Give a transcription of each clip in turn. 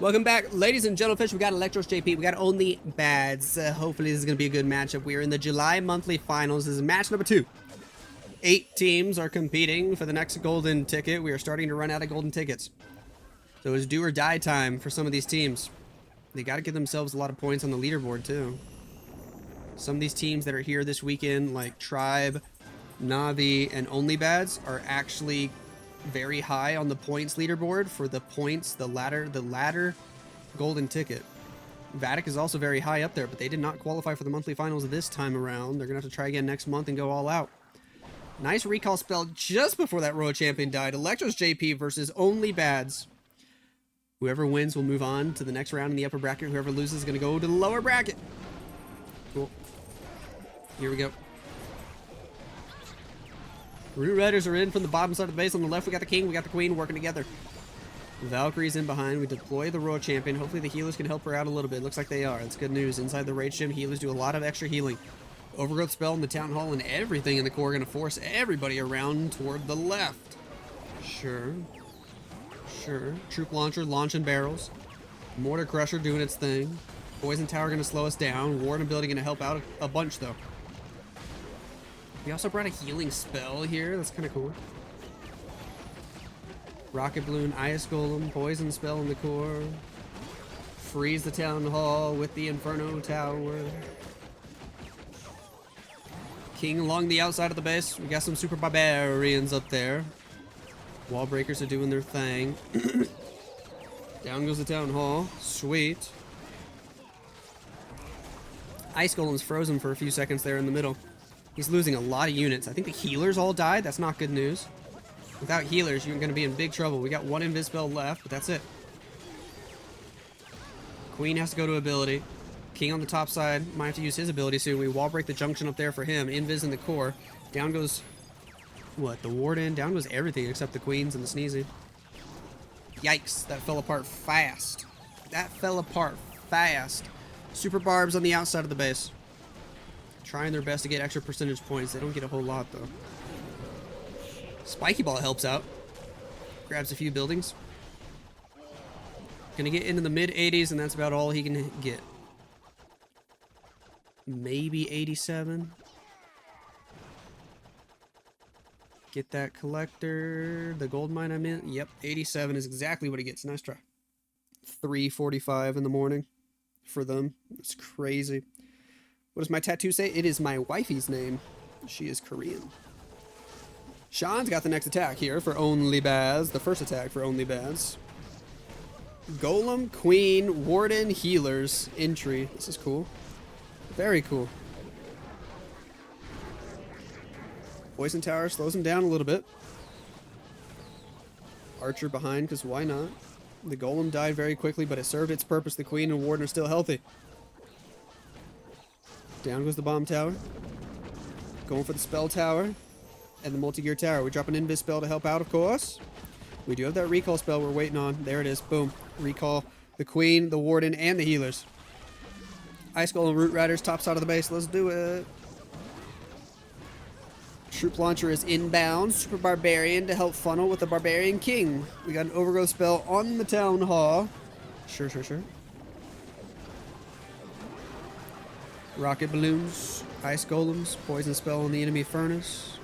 Welcome back, ladies and gentlemen. We got Electro JP. We got OnlyBads. Hopefully, this is going to be a good matchup. We are in the July monthly finals. This is match number 2. 8 teams are competing for the next golden ticket. We are starting to run out of golden tickets. So it's do or die time for some of these teams. They got to give themselves a lot of points on the leaderboard, too. Some of these teams that are here this weekend, like Tribe, Navi, and OnlyBads, are actually very high on the points leaderboard for the points, the ladder golden ticket. Vatic is also very high up there, but they did not qualify for the monthly finals this time around. They're gonna have to try again next month and go all out. Nice recall spell just before that Royal Champion died. Electros JP versus OnlyBads. Whoever wins will move on to the next round in the upper bracket. Whoever loses is gonna go to the lower bracket. Cool. Here we go. Root Riders are in from the bottom side of the base. On the left, we got the King, we got the Queen working together. Valkyrie's in behind. We deploy the Royal Champion. Hopefully the healers can help her out a little bit. Looks like they are. That's good news. Inside the Rage Gym, healers do a lot of extra healing. Overgrowth spell in the Town Hall and everything in the core going to force everybody around toward the left. Sure. Troop Launcher launching barrels. Mortar Crusher doing its thing. Poison Tower going to slow us down. Warden ability going to help out a bunch, though. We also brought a healing spell here. That's kind of cool. Rocket Balloon, Ice Golem, Poison Spell in the core. Freeze the Town Hall with the Inferno Tower. King along the outside of the base. We got some Super Barbarians up there. Wall Breakers are doing their thing. Down goes the Town Hall. Sweet. Ice Golem's frozen for a few seconds there in the middle. He's losing a lot of units. I think the healers all died. That's not good news. Without healers, you're going to be in big trouble. We got one Invis spell left, but that's it. Queen has to go to ability. King on the top side might have to use his ability soon. We wall break the junction up there for him. Invis in the core. Down goes, what, the Warden? Down goes everything except the Queens and the Sneezy. Yikes, that fell apart fast. That fell apart fast. Super Barbs on the outside of the base. Trying their best to get extra percentage points. They don't get a whole lot, though. Spiky Ball helps out. Grabs a few buildings. Gonna get into the mid-80s, and that's about all he can get. Maybe 87. Get that collector. The gold mine I'm in. Yep, 87 is exactly what he gets. Nice try. 3:45 in the morning for them. It's crazy. What does my tattoo say? It is my wifey's name. She is Korean. Sean's got the next attack here for OnlyBaz. The first attack for OnlyBaz. Golem, Queen, Warden, Healers, Entry. This is cool. Very cool. Poison Tower slows him down a little bit. Archer behind, because why not? The Golem died very quickly, but it served its purpose. The Queen and Warden are still healthy. Down goes the Bomb Tower. Going for the Spell Tower. And the Multi-Gear Tower. We drop an Invis spell to help out, of course. We do have that Recall spell we're waiting on. There it is. Boom. Recall the Queen, the Warden, and the Healers. Ice Golem, Root Riders, top side of the base. Let's do it. Troop Launcher is inbound. Super Barbarian to help funnel with the Barbarian King. We got an Overgrowth spell on the Town Hall. Sure. Rocket Balloons, Ice Golems, Poison Spell on the enemy Furnace.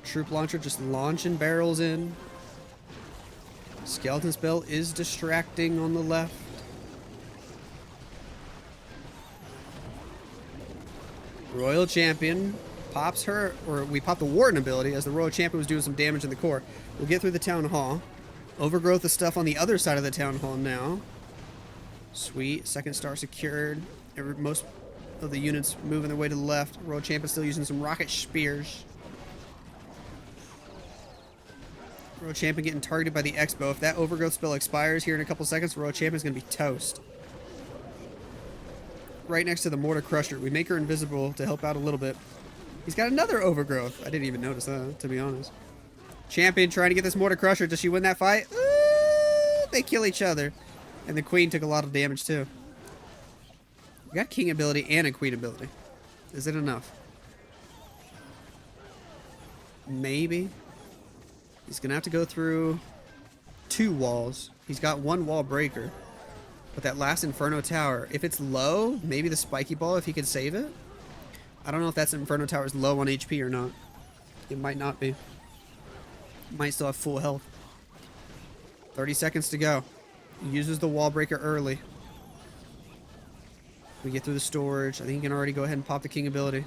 Troop Launcher just launching barrels in. Skeleton Spell is distracting on the left. Royal Champion pops her, or we pop the Warden ability as the Royal Champion was doing some damage in the core. We'll get through the Town Hall. Overgrowth of stuff on the other side of the Town Hall now. Sweet. Second star secured. Most of the units moving their way to the left. Royal Champion still using some rocket spears. Royal Champion getting targeted by the Expo. If that Overgrowth spell expires here in a couple seconds, Royal Champion's going to be toast. Right next to the Mortar Crusher. We make her invisible to help out a little bit. He's got another Overgrowth. I didn't even notice that, to be honest. Champion trying to get this Mortar Crusher. Does she win that fight? They kill each other. And the Queen took a lot of damage, too. We got King ability and a Queen ability. Is it enough? Maybe. He's going to have to go through 2 walls. He's got 1 wall breaker. But that last Inferno Tower, if it's low, maybe the spiky ball, if he could save it. I don't know if that Inferno Tower is low on HP or not. It might not be. Might still have full health. 30 seconds to go. He uses the wall breaker early. We get through the storage. I think he can already go ahead and pop the king ability.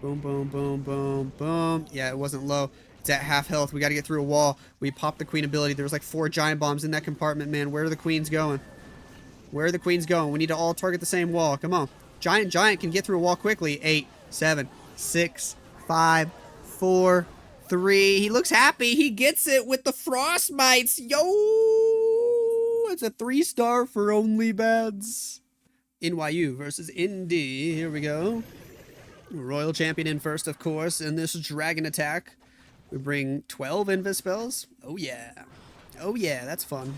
Boom, boom, boom, boom, boom. Yeah, it wasn't low. It's at half health. We got to get through a wall. We popped the queen ability. There was like 4 giant bombs in that compartment, man. Where are the queens going? Where are the queens going? We need to all target the same wall. Come on. Giant can get through a wall quickly. 8, 7, 6, 5, 4, 3. He looks happy. He gets it with the frostbites. Yo! It's a 3-star for OnlyBads. NYU versus Indy. Here we go. Royal Champion in first, of course. In this dragon attack, we bring 12 invis spells. Oh, yeah. Oh, yeah. That's fun.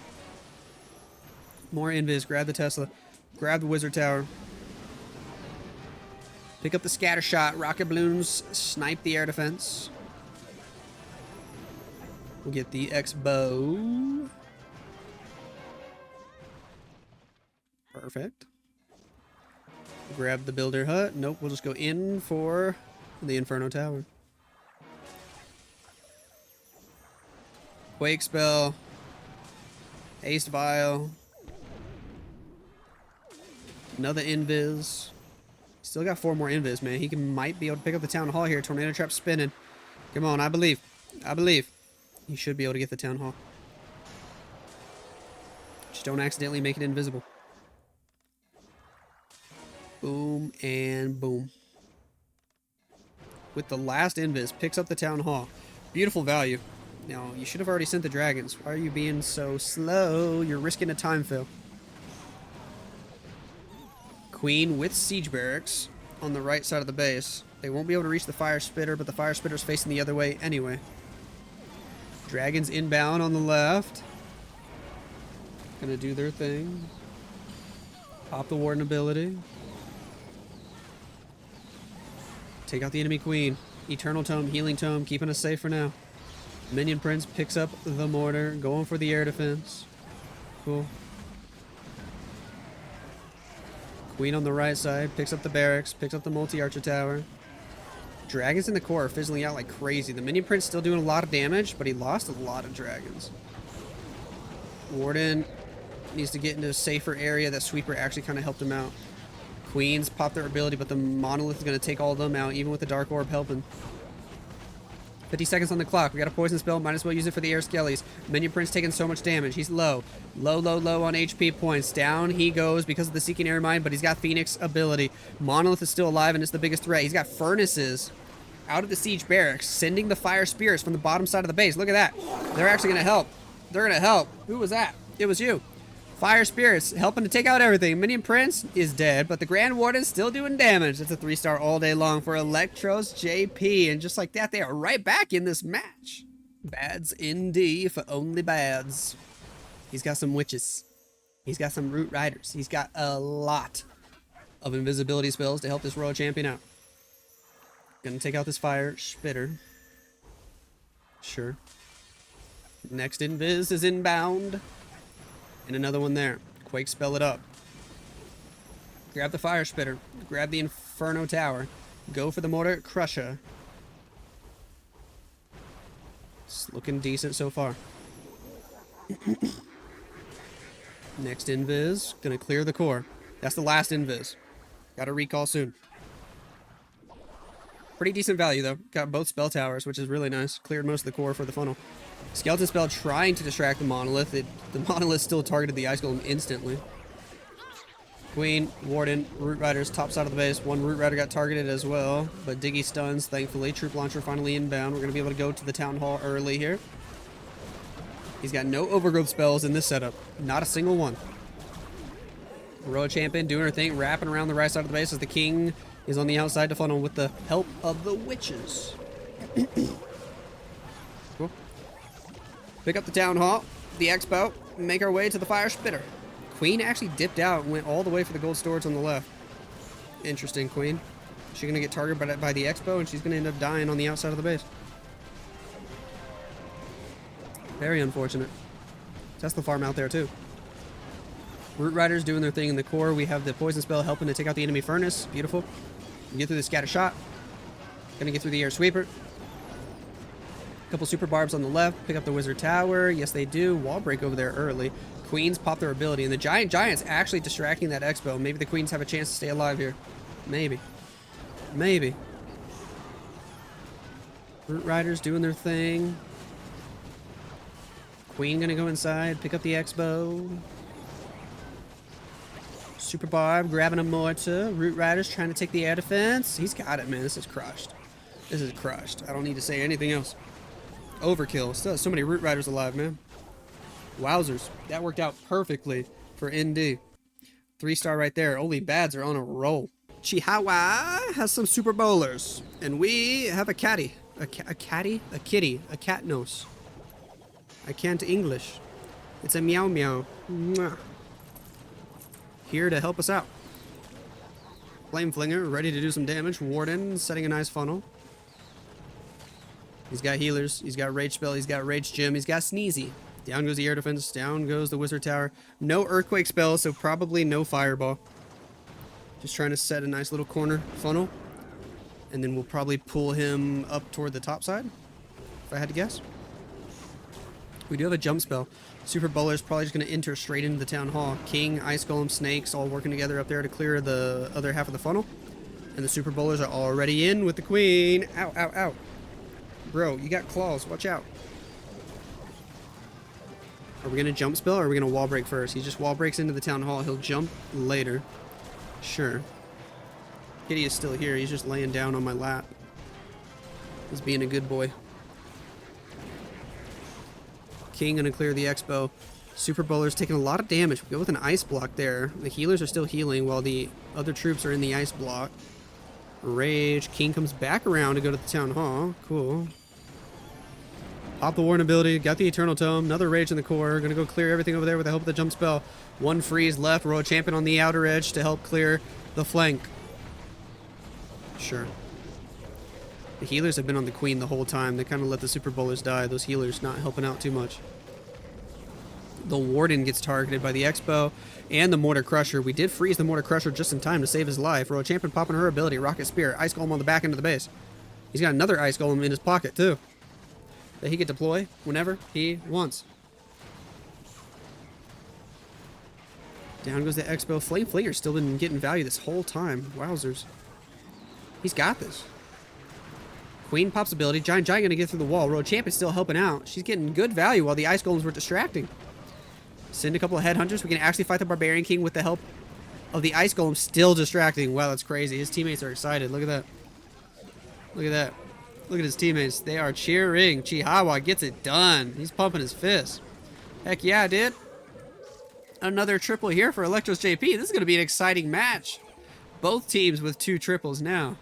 More invis. Grab the Tesla. Grab the Wizard Tower. Pick up the scatter shot. Rocket balloons. Snipe the air defense. We'll get the X-bow. Perfect. Grab the builder hut. Nope, we'll just go in for the Inferno Tower. Quake spell. Haste vial. Another invis. Still got 4 more invis, man. He might be able to pick up the town hall here. Tornado trap spinning. Come on, I believe. I believe. He should be able to get the town hall. Just don't accidentally make it invisible. Boom and boom. With the last invis, picks up the town hall. Beautiful value. Now, you should have already sent the dragons. Why are you being so slow? You're risking a time fill. Queen with siege barracks on the right side of the base. They won't be able to reach the fire spitter, but the fire spitter's facing the other way anyway. Dragons inbound on the left. Gonna do their thing. Pop the warden ability. Take out the enemy queen. Eternal tome, healing tome, keeping us safe for now. Minion Prince picks up the mortar, going for the air defense. Cool. Queen on the right side, picks up the barracks, picks up the multi-archer tower. Dragons in the core are fizzling out like crazy. The Minion Prince still doing a lot of damage, but he lost a lot of dragons. Warden needs to get into a safer area. That sweeper actually kind of helped him out. Queens pop their ability, but the monolith is going to take all of them out, even with the dark orb helping. 50 seconds on the clock. We got a poison spell. Might as well use it for the air skellies. Minion Prince taking so much damage. He's low. Low on HP points. Down he goes because of the Seeking Air Mine, but he's got Phoenix ability. Monolith is still alive, and it's the biggest threat. He's got furnaces out of the siege barracks, sending the fire spirits from the bottom side of the base. Look at that. They're actually going to help. They're going to help. Who was that? It was you. Fire spirits helping to take out everything. Minion Prince is dead, but the Grand Warden's still doing damage. It's a 3-star all day long for Electro JP. And just like that, they are right back in this match. Bads in D for OnlyBads. He's got some witches. He's got some root riders. He's got a lot of invisibility spells to help this Royal Champion out. Gonna take out this fire spitter. Sure. Next invis is inbound. And another one there. Quake spell it up. Grab the fire spitter. Grab the Inferno Tower. Go for the mortar crusher. It's looking decent so far. Next invis. Gonna clear the core. That's the last invis. Gotta recall soon. Pretty decent value though. Got both spell towers, which is really nice. Cleared most of the core for the funnel. Skeleton spell trying to distract the monolith. The monolith still targeted the ice golem instantly. Queen, Warden, Root Riders, top side of the base. One Root Rider got targeted as well, but Diggy stuns, thankfully. Troop Launcher finally inbound. We're going to be able to go to the Town Hall early here. He's got no overgrowth spells in this setup. Not a single one. Royal Champion doing her thing, wrapping around the right side of the base as the King is on the outside to funnel with the help of the witches. Cool. Pick up the Town Hall, the Expo, make our way to the Fire Spitter. Queen actually dipped out and went all the way for the gold storage on the left. Interesting, Queen. She's going to get targeted by the Expo, and she's going to end up dying on the outside of the base. Very unfortunate. That's the farm out there too. Root Riders doing their thing in the core. We have the poison spell helping to take out the enemy furnace. Beautiful. Get through the scatter shot. Gonna get through the air sweeper. Couple super barbs on the left. Pick up the wizard tower. Yes, they do. Wall break over there early. Queens pop their ability, and the giant's actually distracting that expo. Maybe the queens have a chance to stay alive here. Maybe. Maybe. Root Riders doing their thing. Queen gonna go inside. Pick up the expo. Super Barb grabbing a mortar. Root Riders trying to take the air defense. He's got it, man. This is crushed. This is crushed. I don't need to say anything else. Overkill. Still so many Root Riders alive, man. Wowzers. That worked out perfectly for ND. 3-star right there. OnlyBads are on a roll. Chihawa has some super bowlers. And we have a catty. A catty? A kitty. A cat nose. I can't English. It's a meow meow. Mwah. Here to help us out. Flame Flinger, ready to do some damage. Warden, setting a nice funnel. He's got healers. He's got Rage Spell. He's got Rage Gem. He's got Sneezy. Down goes the air defense. Down goes the Wizard Tower. No Earthquake spell, so probably no Fireball. Just trying to set a nice little corner funnel. And then we'll probably pull him up toward the top side, if I had to guess. We do have a jump spell. Super Bowler is probably just going to enter straight into the Town Hall. King, Ice Golem, Snakes all working together up there to clear the other half of the funnel. And the Super Bowlers are already in with the Queen. Ow, ow, ow. Bro, you got claws. Watch out. Are we going to jump spell or are we going to wall break first? He just wall breaks into the Town Hall. He'll jump later. Sure. Kitty is still here. He's just laying down on my lap. He's being a good boy. King gonna clear the expo. Super Bowler's taking a lot of damage. We go with an ice block there. The healers are still healing while the other troops are in the ice block. Rage. King comes back around to go to the Town Hall. Cool. Pop the Warden ability. Got the Eternal Tome. Another Rage in the core. Gonna go clear everything over there with the help of the jump spell. One freeze left. Royal Champion on the outer edge to help clear the flank. Sure. The healers have been on the Queen the whole time. They kind of let the Super Bowlers die. Those healers not helping out too much. The Warden gets targeted by the Expo and the Mortar Crusher. We did freeze the Mortar Crusher just in time to save his life. Royal Champion popping her ability. Rocket Spear. Ice Golem on the back end of the base. He's got another Ice Golem in his pocket too, that he can deploy whenever he wants. Down goes the Expo. Flame Flinger's still been getting value this whole time. Wowzers. He's got this. Queen pops ability. Giant gonna get through the wall. Royal Champion's still helping out. She's getting good value while the Ice Golems were distracting. Send a couple of Headhunters. We can actually fight the Barbarian King with the help of the Ice Golem still distracting. Wow, that's crazy. His teammates are excited. Look at that. Look at that. Look at his teammates. They are cheering. Chihawa gets it done. He's pumping his fist. Heck yeah, dude. Another triple here for Electro JP. This is going to be an exciting match. Both teams with 2 triples now.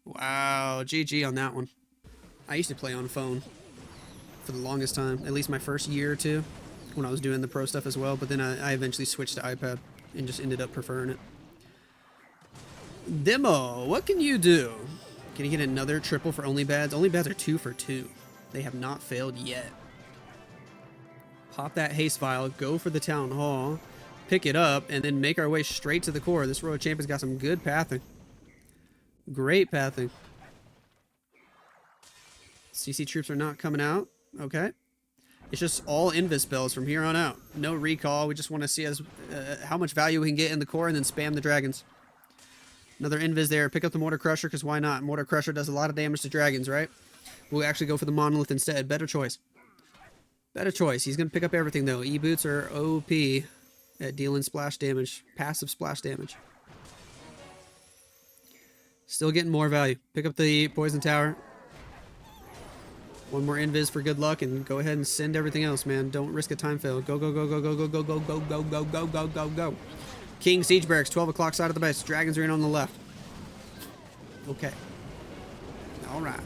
Wow, GG on that one. I used to play on phone for the longest time, at least my first year or two, when I was doing the pro stuff as well, but then I eventually switched to iPad and just ended up preferring it. Dimma, what can you do? Can you get another triple for OnlyBads? OnlyBads are 2 for 2. They have not failed yet. Pop that haste vial, go for the Town Hall, pick it up, and then make our way straight to the core. This Royal Champion's got some good pathing. Great pathing. CC troops are not coming out. Okay. It's just all invis spells from here on out. No recall. We just want to see how much value we can get in the core and then spam the dragons. Another invis there. Pick up the Mortar Crusher because why not? Mortar Crusher does a lot of damage to dragons, right? We'll actually go for the Monolith instead. Better choice. Better choice. He's going to pick up everything though. E-boots are OP at dealing splash damage. Passive splash damage. Still getting more value. Pick up the Poison Tower. One more invis for good luck and go ahead and send everything else, man. Don't risk a time fail. Go, go, go, go, go, go, go, go, go, go, go, go, go, go, go. King Siege Barracks, 12 o'clock side of the base. Dragons are in on the left. Okay. Alright.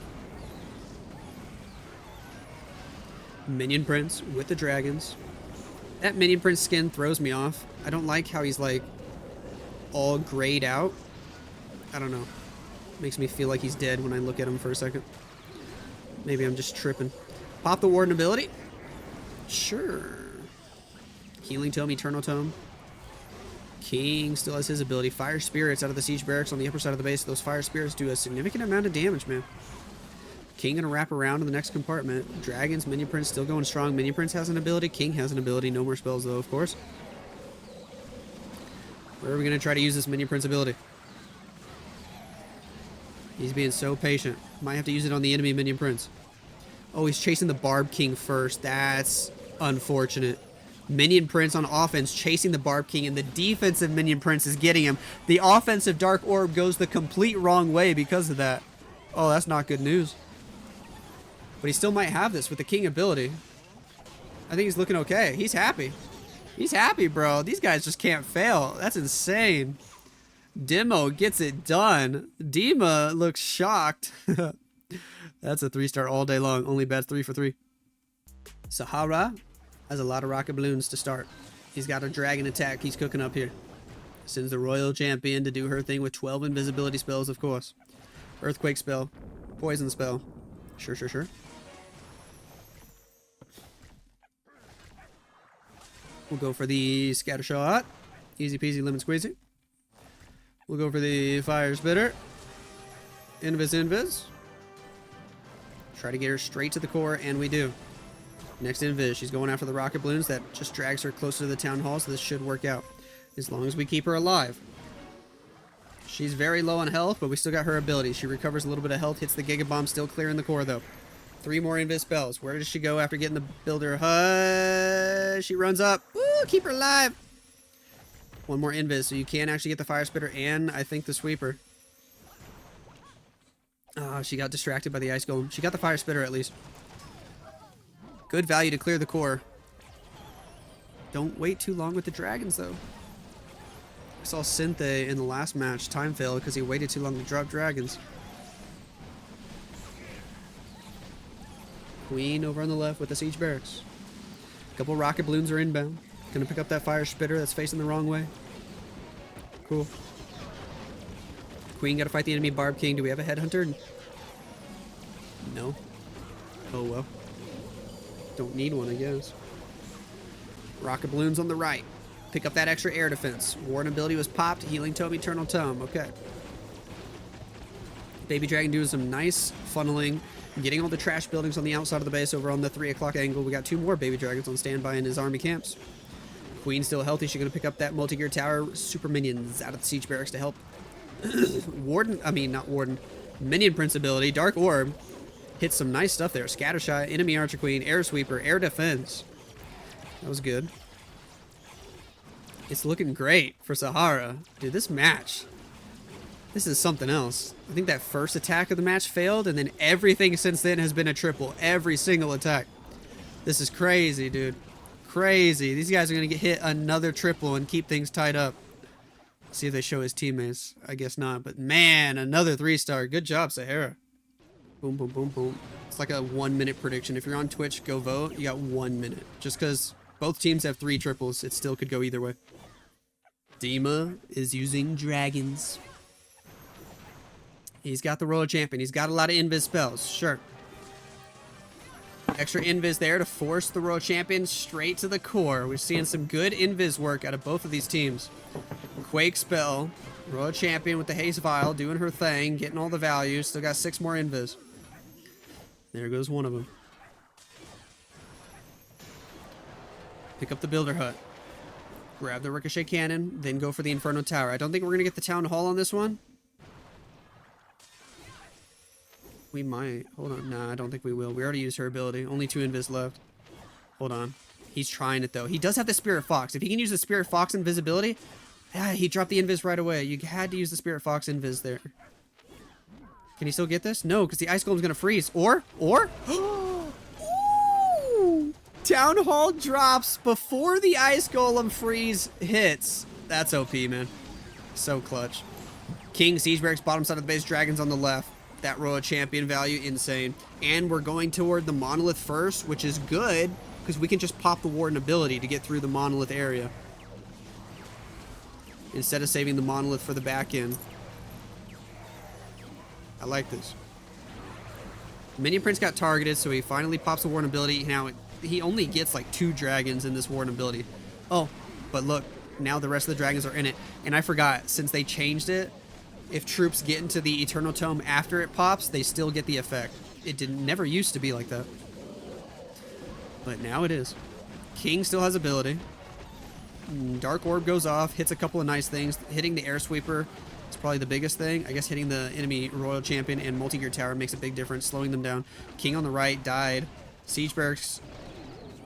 Minion Prince with the dragons. That Minion Prince skin throws me off. I don't like how he's like all grayed out. I don't know. Makes me feel like he's dead when I look at him for a second. Maybe I'm just tripping. Pop the Warden ability. Sure. Healing Tome, Eternal Tome. King still has his ability. Fire Spirits out of the Siege Barracks on the upper side of the base. Those Fire Spirits do a significant amount of damage, man. King gonna wrap around in the next compartment. Dragons, Minion Prince still going strong. Minion Prince has an ability. King has an ability. No more spells, though, of course. Where are we gonna try to use this Minion Prince ability? He's being so patient. Might have to use it on the enemy Minion Prince. Oh, he's chasing the Barb King first. That's unfortunate. Minion Prince on offense chasing the Barb King, and the defensive Minion Prince is getting him. The offensive Dark Orb goes the complete wrong way because of that. Oh, that's not good news. But he still might have this with the King ability. I think he's looking okay. He's happy. He's happy, bro. These guys just can't fail. That's insane. Dimma gets it done. Dimma looks shocked. That's a 3-star all day long. OnlyBads 3 for 3. Sahara has a lot of rocket balloons to start. He's got a dragon attack he's cooking up here. Sends the royal champion to do her thing with 12 invisibility spells, of course. Earthquake spell. Poison spell. Sure, sure, sure. We'll go for the scatter shot. Easy peasy lemon squeezy. We'll go for the fire spitter. Invis. Try to get her straight to the core, and we do. Next Invis, she's going after the rocket balloons. That just drags her closer to the town hall, so this should work out. As long as we keep her alive. She's very low on health, but we still got her ability. She recovers a little bit of health, hits the Giga Bomb, still clearing the core, though. 3 more Invis spells. Where does she go after getting the builder? She runs up. Woo, keep her alive. 1 more Invis, so you can actually get the Fire Spitter and, I think, the Sweeper. Oh, she got distracted by the Ice Golem. She got the Fire Spitter, at least. Good value to clear the core. Don't wait too long with the dragons, though. I saw Synthe in the last match time fail because he waited too long to drop dragons. Queen over on the left with the Siege Barracks. A couple rocket balloons are inbound. Gonna pick up that Fire Spitter that's facing the wrong way. Cool. Queen gotta fight the enemy Barb King. Do we have a Headhunter? No. Oh well. Don't need one, I guess. Rocket balloons on the right. Pick up that extra air defense. Warden ability was popped. Healing Tome, Eternal Tome. Okay. Baby Dragon doing some nice funneling. Getting all the trash buildings on the outside of the base over on the 3 o'clock angle. We got 2 more Baby Dragons on standby in his army camps. Queen still healthy. She's going to pick up that multi-gear tower. Super minions out of the Siege Barracks to help. Not Warden. Minion Prince ability. Dark Orb. Hits some nice stuff there. Scattershot, enemy Archer Queen, Air Sweeper, Air Defense. That was good. It's looking great for Sahara. Dude, this match. This is something else. I think that first attack of the match failed, and then everything since then has been a triple. Every single attack. This is crazy, dude. Crazy. These guys are going to get hit another triple and keep things tied up. See if they show his teammates. I guess not. But man, another 3-star. Good job, Sahara. Boom, boom, boom, boom. It's like a 1-minute prediction. If you're on Twitch, go vote. You got 1 minute. Just because both teams have 3 triples, it still could go either way. Dimma is using dragons. He's got the Royal Champion. He's got a lot of Invis spells. Sure. Extra Invis there to force the Royal Champion straight to the core. We're seeing some good Invis work out of both of these teams. Quake spell. Royal Champion with the Haste Vial doing her thing. Getting all the values. Still got 6 more Invis. There goes one of them. Pick up the Builder Hut. Grab the Ricochet Cannon. Then go for the Inferno Tower. I don't think we're going to get the Town Hall on this one. We might. Hold on. Nah, I don't think we will. We already used her ability. Only 2 Invis left. Hold on. He's trying it, though. He does have the Spirit Fox. If he can use the Spirit Fox invisibility... Ah, he dropped the Invis right away. You had to use the Spirit Fox Invis there. Can he still get this? No, because the Ice Golem's going to freeze. Or? Ooh! Town Hall drops before the Ice Golem freeze hits. That's OP, man. So clutch. King, Siege Barracks, bottom side of the base, Dragons on the left. That Royal Champion value, insane. And we're going toward the Monolith first, which is good, because we can just pop the Warden ability to get through the Monolith area. Instead of saving the Monolith for the back end. I like this. Minion Prince got targeted, so he finally pops the Warden ability. Now, he only gets like 2 dragons in this Warden ability. Oh, but look, now the rest of the dragons are in it. And I forgot, since they changed it, if troops get into the Eternal Tome after it pops, they still get the effect. It never used to be like that. But now it is. King still has ability. Dark Orb goes off, hits a couple of nice things. Hitting the Air Sweeper is probably the biggest thing. I guess hitting the enemy Royal Champion and Multi-Gear Tower makes a big difference, slowing them down. King on the right died. Siege Barracks,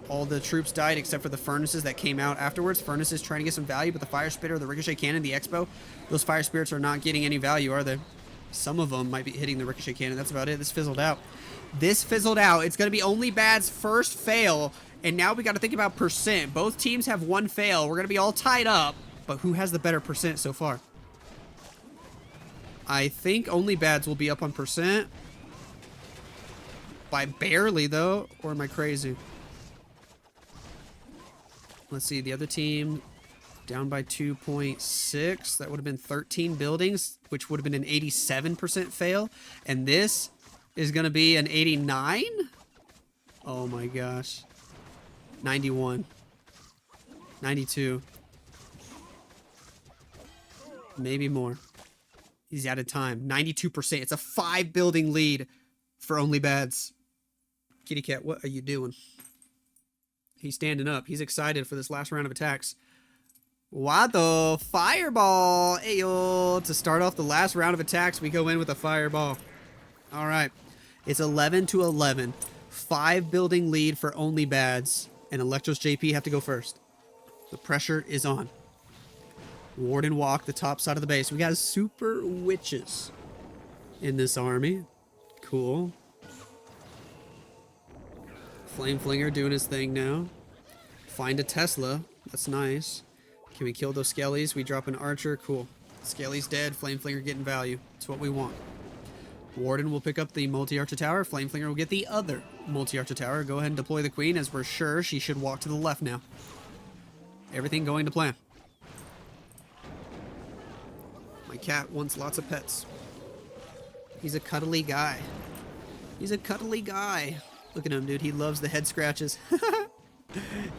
all the troops died except for the Furnaces that came out afterwards. Furnaces trying to get some value, but the Fire Spitter, the Ricochet Cannon, the Expo, those Fire Spirits are not getting any value, are they? Some of them might be hitting the Ricochet Cannon. That's about it. This fizzled out. This fizzled out. It's going to be OnlyBad's first fail. And now we got to think about percent. Both teams have 1 fail. We're going to be all tied up. But who has the better percent so far? I think OnlyBads will be up on percent. By barely, though. Or am I crazy? Let's see. The other team down by 2.6. That would have been 13 buildings, which would have been an 87% fail. And this is going to be an 89? Oh my gosh. 91. 92. Maybe more. He's out of time. 92%. It's a 5 building lead for OnlyBads. Kitty Cat, what are you doing? He's standing up. He's excited for this last round of attacks. Wado, fireball. Ayo. To start off the last round of attacks, we go in with a fireball. All right. It's 11-11. 5 building lead for OnlyBads. And Electro JP have to go first. The pressure is on. Warden walk the top side of the base. We got super witches in this army. Cool. Flame Flinger doing his thing now. Find a Tesla. That's nice. Can we kill those skellies? We drop an archer. Cool. Skelly's dead. Flame Flinger getting value. That's what we want. Warden will pick up the multi-archer tower. Flame Flinger will get the other multi-archer tower. Go ahead and deploy the queen, as we're sure she should walk to the left now. Everything going to plan. My cat wants lots of pets. He's a cuddly guy. He's a cuddly guy. Look at him, dude. He loves the head scratches.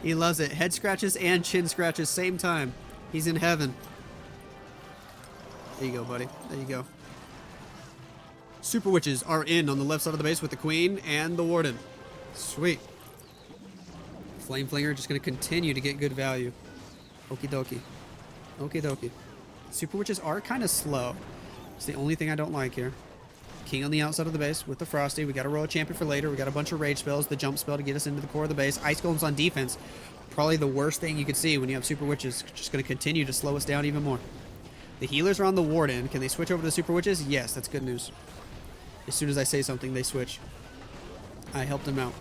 He loves it. Head scratches and chin scratches same time. He's in heaven. There you go, buddy. There you go. Super Witches are in on the left side of the base with the Queen and the Warden. Sweet. Flame Flinger just going to continue to get good value. Okie dokie. Okie dokie. Super Witches are kind of slow. It's the only thing I don't like here. King on the outside of the base with the Frosty. We got a Royal Champion for later. We got a bunch of Rage spells. The jump spell to get us into the core of the base. Ice Golems on defense. Probably the worst thing you could see when you have Super Witches. Just going to continue to slow us down even more. The healers are on the Warden. Can they switch over to the Super Witches? Yes, that's good news. As soon as I say something, they switch. I helped him out.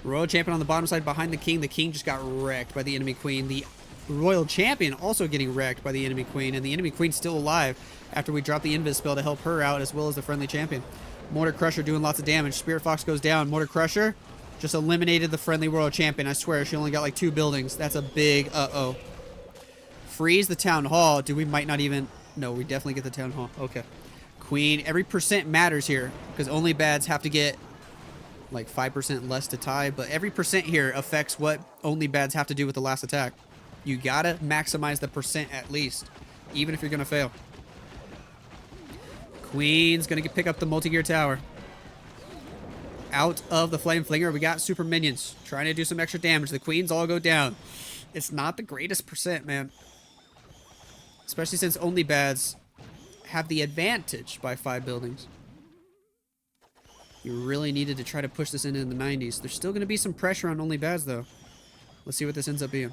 Royal Champion on the bottom side behind the King. The King just got wrecked by the enemy Queen. The Royal Champion also getting wrecked by the enemy Queen. And the enemy Queen's still alive after we drop the Invis spell to help her out, as well as the friendly champion. Mortar Crusher doing lots of damage. Spirit Fox goes down. Mortar Crusher just eliminated the friendly Royal Champion. I swear, she only got like 2 buildings. That's a big uh-oh. Freeze the Town Hall. Dude, we might not even... No, we definitely get the Town Hall. Okay. Queen. Every percent matters here, because OnlyBads have to get like 5% less to tie, but every percent here affects what OnlyBads have to do with the last attack. You gotta maximize the percent at least, even if you're gonna fail. Queen's gonna pick up the multi-gear tower. Out of the Flame Flinger, we got super minions trying to do some extra damage. The Queens all go down. It's not the greatest percent, man. Especially since OnlyBads have the advantage by 5 buildings. You really needed to try to push this into the 90s. There's still going to be some pressure on OnlyBads, though. Let's see what this ends up being.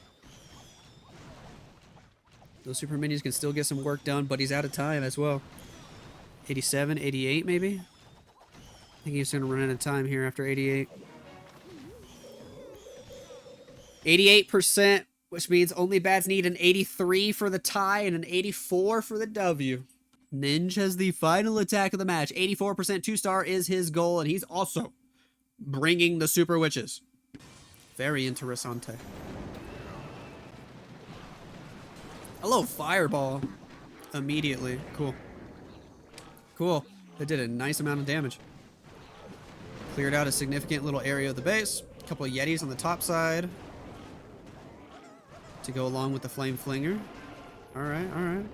Those super minions can still get some work done, but he's out of time as well. 87, 88 maybe? I think he's going to run out of time here after 88. 88%, which means OnlyBads need an 83 for the tie and an 84 for the W. Ninja has the final attack of the match. 84% 2-star is his goal, and he's also bringing the Super Witches. Very interessante. Hello, Fireball. Immediately. Cool. Cool. That did a nice amount of damage. Cleared out a significant little area of the base. couple of Yetis on the top side to go along with the Flame Flinger. Alright, alright.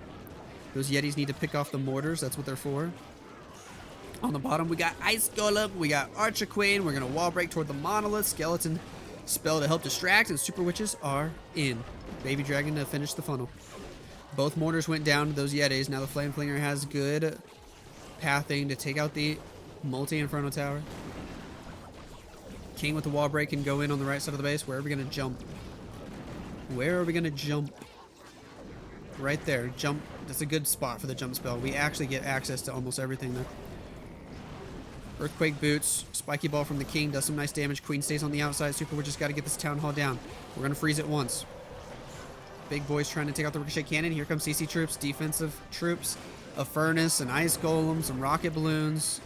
Those Yetis need to pick off the mortars. That's what they're for. On the bottom, we got Ice Golem. We got Archer Queen. We're going to wall break toward the Monolith. Skeleton spell to help distract. And Super Witches are in. Baby Dragon to finish the funnel. Both mortars went down to those Yetis. Now the Flame Flinger has good pathing to take out the multi-Inferno Tower. King with the wall break can go in on the right side of the base. Where are we going to jump? Where are we going to jump? Right there. Jump. That's a good spot for the jump spell. We actually get access to almost everything there. Earthquake Boots. Spiky Ball from the King does some nice damage. Queen stays on the outside. Super Witch just got to get this Town Hall down. We're going to freeze it once. Big boys trying to take out the Ricochet Cannon. Here comes CC troops. Defensive troops. A Furnace, an Ice Golem, some Rocket Balloons.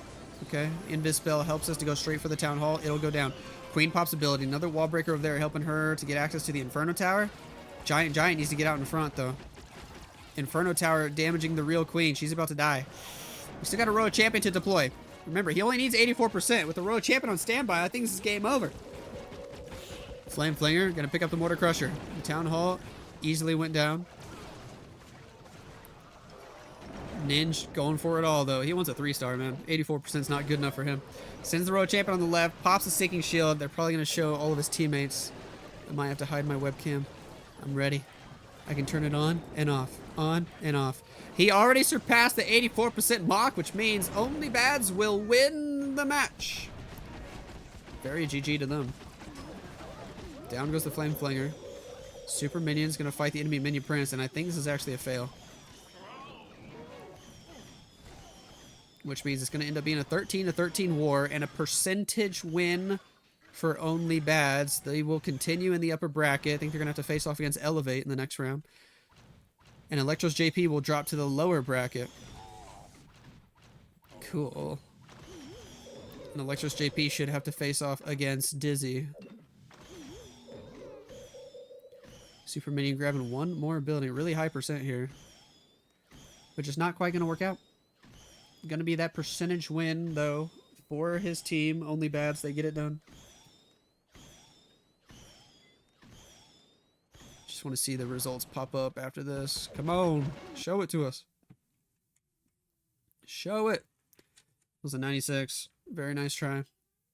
Okay. Invis Spell helps us to go straight for the Town Hall. It'll go down. Queen pops ability. Another wall breaker over there helping her to get access to the Inferno Tower. Giant needs to get out in front though. Inferno Tower damaging the real Queen. She's about to die. We still got a Royal Champion to deploy. Remember, he only needs 84%. With the Royal Champion on standby, I think this is game over. Flame Flinger gonna pick up the Mortar Crusher. The Town Hall easily went down. Ninja going for it all though. He wants a 3-star, man. 84% is not good enough for him. Sends the Royal Champion on the left. Pops a Sinking Shield. They're probably gonna show all of his teammates. I might have to hide my webcam. I'm ready. I can turn it on and off. On and off. He already surpassed the 84% mock, which means OnlyBads will win the match. Very GG to them. Down goes the Flame Flinger. Super Minion's gonna fight the enemy Minion Prince, and I think this is actually a fail. Which means it's gonna end up being a 13-13 war and a percentage win for OnlyBads. They will continue in the upper bracket. I think they're gonna have to face off against Elevate in the next round. And Electro JP will drop to the lower bracket. Cool. And Electro JP should have to face off against Dizzy. Super Minion grabbing one more ability. Really high percent here. But just not quite going to work out. Going to be that percentage win, though, for his team. OnlyBads, they get it done. Just want to see the results pop up after this. Come on. Show it to us. Show it. It was a 96. Very nice try.